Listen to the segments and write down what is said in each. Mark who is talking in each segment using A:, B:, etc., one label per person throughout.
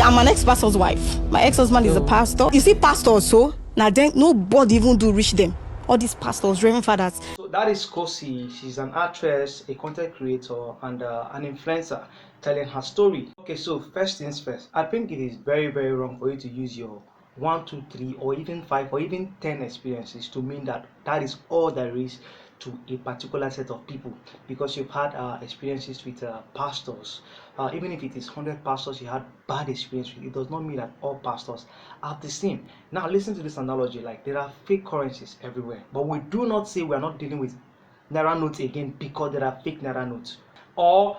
A: I'm an ex-pastor's wife. My ex-husband is a pastor. You see pastors, so now then nobody even do reach them. All these pastors, reverend fathers.
B: So that is Kosi. She's an actress, a content creator, and an influencer telling her story. Okay, so first things first, I think it is very, very wrong for you to use your 1, 2, 3, or even 5, or even 10 experiences to mean that that is all there is to a particular set of people, because you've had experiences with pastors. Even if it is 100 pastors you had bad experience with, it does not mean that all pastors are the same. Now listen to this analogy, like there are fake currencies everywhere, but we do not say we are not dealing with naira notes again because there are fake naira notes. Or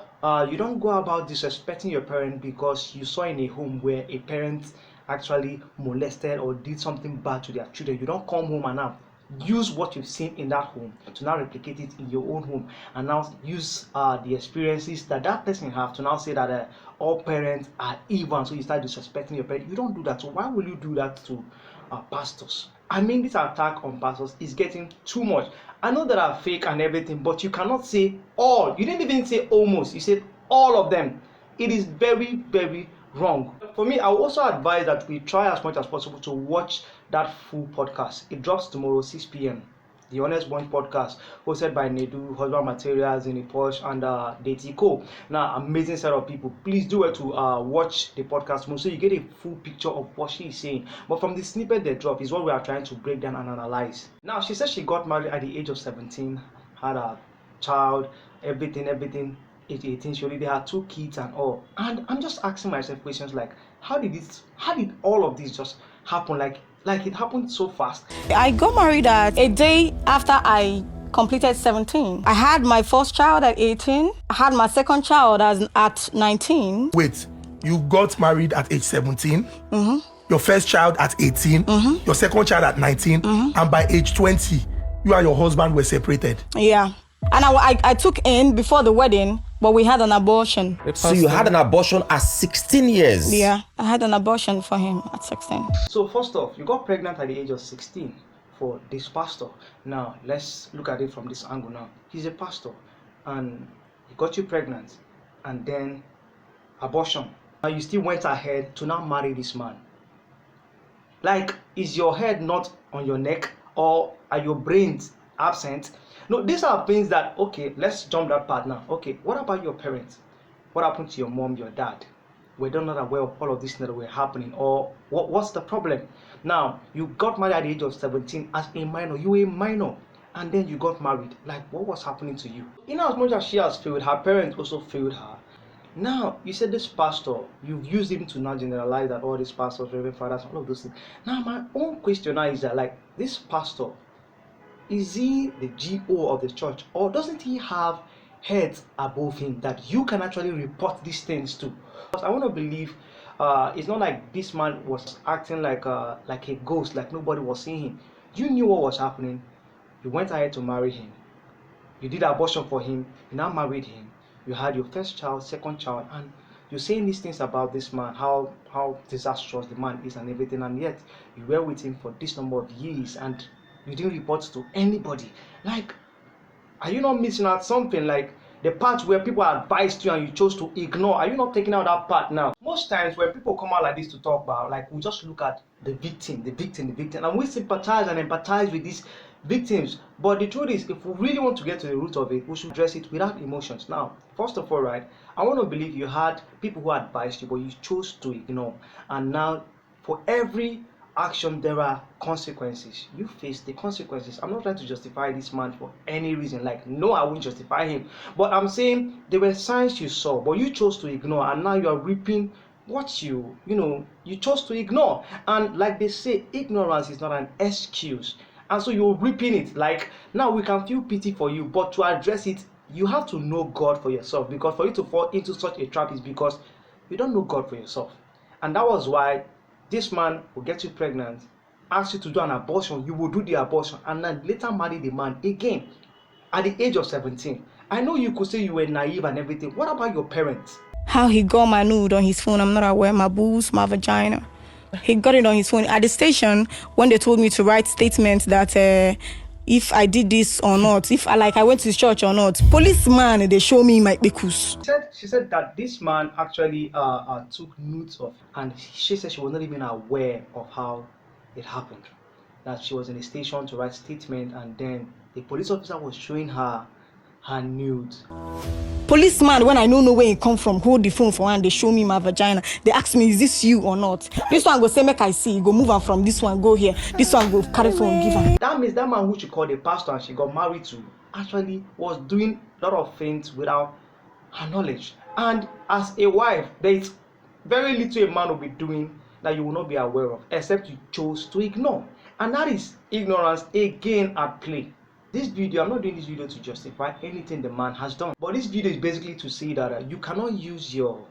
B: you don't go about disrespecting your parent because you saw in a home where a parent actually molested or did something bad to their children. You don't come home and now use what you've seen in that home to now replicate it in your own home, and now use the experiences that that person have to now say that all parents are evil, so you start disrespecting your parents. You don't do that. So why will you do that to pastors? I mean, this attack on pastors is getting too much. I know there are fake and everything, but you cannot say all. You didn't even say almost. You said all of them. It is very, very wrong. For me, I will also advise that we try as much as possible to watch that full podcast. It drops tomorrow, 6 p.m. The Honest Bunch podcast, hosted by Nedu, Husband Materials, in Posh, and Detiko. Now, amazing set of people. Please do it to watch the podcast more so you get a full picture of what she is saying. But from the snippet they drop is what we are trying to break down and analyze. Now, she said she got married at the age of 17, had a child, everything. Age 18, she already had 2 kids and all. And I'm just asking myself questions like, how did all of this just happen? Like it happened so fast.
A: I got married at a day after I completed 17. I had my first child at 18. I had my second child at 19.
C: Wait, you got married at age 17?
A: Mm-hmm.
C: Your first child at 18?
A: Mm-hmm.
C: Your second child at 19?
A: Mm-hmm.
C: And by age 20, you and your husband were separated?
A: Yeah. And I took in before the wedding, but we had an abortion.
D: So you had an abortion at 16 years?
A: Yeah, I had an abortion for him at 16.
B: So first off, you got pregnant at the age of 16 for this pastor. Now, let's look at it from this angle now. He's a pastor and he got you pregnant and then abortion. Now you still went ahead to now marry this man. Like, is your head not on your neck or are your brains absent? No, these are things that, okay, let's jump that part now. Okay, what about your parents? What happened to your mom, your dad? Were they not aware of all of this that were happening? Or what's the problem? Now, you got married at the age of 17 as a minor. You were a minor. And then you got married. Like, what was happening to you? In as much as she has failed, her parents also failed her. Now, you said this pastor, you've used him to now generalize that all these pastors, reverend fathers, all of those things. Now, my own question now is that, like, this pastor, is he the GO of the church, or doesn't he have heads above him that you can actually report these things to? Because I want to believe it's not like this man was acting like a ghost, like nobody was seeing him. You knew what was happening. You went ahead to marry him. You did abortion for him. You now married him. You had your first child, second child, and you're saying these things about this man, how disastrous the man is and everything, and yet you were with him for this number of years and you didn't report to anybody. Like, are you not missing out something? Like the part where people advised you and you chose to ignore. Are you not taking out that part now? Most times when people come out like this to talk about, like, we just look at the victim, and we sympathize and empathize with these victims. But the truth is, if we really want to get to the root of it, we should address it without emotions. Now, first of all, right, I want to believe you had people who advised you, but you chose to ignore. And now, for every action there are consequences. You face the consequences. I'm not trying to justify this man for any reason. Like, no, I won't justify him, but I'm saying there were signs you saw, but you chose to ignore, and now you are reaping what you chose to ignore. And like they say, ignorance is not an excuse, and so you're reaping it. Like, now we can feel pity for you, but to address it, you have to know God for yourself, because for you to fall into such a trap is because you don't know God for yourself. And that was why this man will get you pregnant, ask you to do an abortion, you will do the abortion, and then later marry the man again at the age of 17. I know you could say you were naive and everything. What about your parents?
A: How he got my nude on his phone, I'm not aware. My boobs, my vagina. He got it on his phone. At the station, when they told me to write statements that, if I did this or not, if I went to church or not. Policeman, they show me my pekus.
B: She said that this man actually took notes of, and she said she was not even aware of how it happened. That she was in a station to write statement, and then the police officer was showing her nudes.
A: Policeman, when I don't know where he come from, hold the phone for one, they show me my vagina. They ask me, is this you or not? This one go say, make I see. Go move on from this one, go here. This one go carry phone, give her.
B: That means that man who she called a pastor and she got married to actually was doing a lot of things without her knowledge. And as a wife, there is very little a man will be doing that you will not be aware of, except you chose to ignore. And that is ignorance again at play. This video, I'm not doing this video to justify anything the man has done, but this video is basically to say that you cannot use your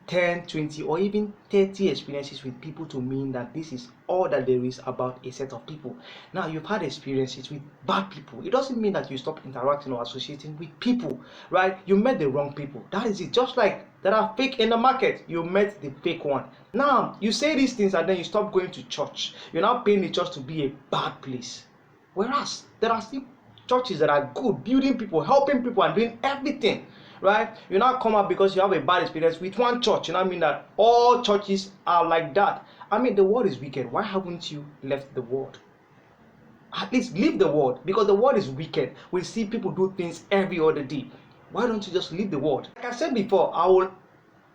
B: 10, 20 or even 30 experiences with people to mean that this is all that there is about a set of people. Now, you've had experiences with bad people. It doesn't mean that you stop interacting or associating with people, right? You met the wrong people. That is it. Just like there are fake in the market, you met the fake one. Now, you say these things and then you stop going to church. You're now paying the church to be a bad place. Whereas there are still churches that are good, building people, helping people, and doing everything, right? You now come up because you have a bad experience with one church. You know what I mean? That all churches are like that. I mean, the world is wicked. Why haven't you left the world? At least leave the world, because the world is wicked. We see people do things every other day. Why don't you just leave the world? Like I said before, I will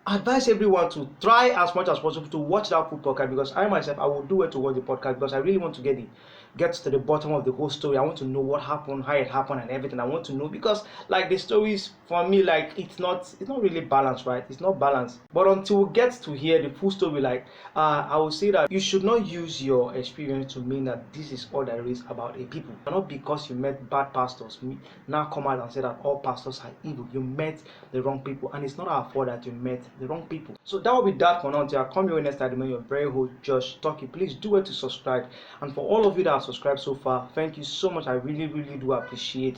B: advise everyone to try as much as possible to watch that food podcast, because I myself, I will do it to watch the podcast because I really want to get to the bottom of the whole story. I want to know what happened, how it happened, and everything. I want to know, because like the stories for me, like it's not really balanced, right? It's not balanced. But until we get to hear the full story, like I will say that you should not use your experience to mean that this is all there is about a people. Not because you met bad pastors now come out and say that all pastors are evil. You met the wrong people, and it's not our fault that you met the wrong people. So that will be that for now. Until I come here next time, your very host Josh Talkie. Please do it to subscribe, and for all of you that have subscribed so far, thank you so much. I really do appreciate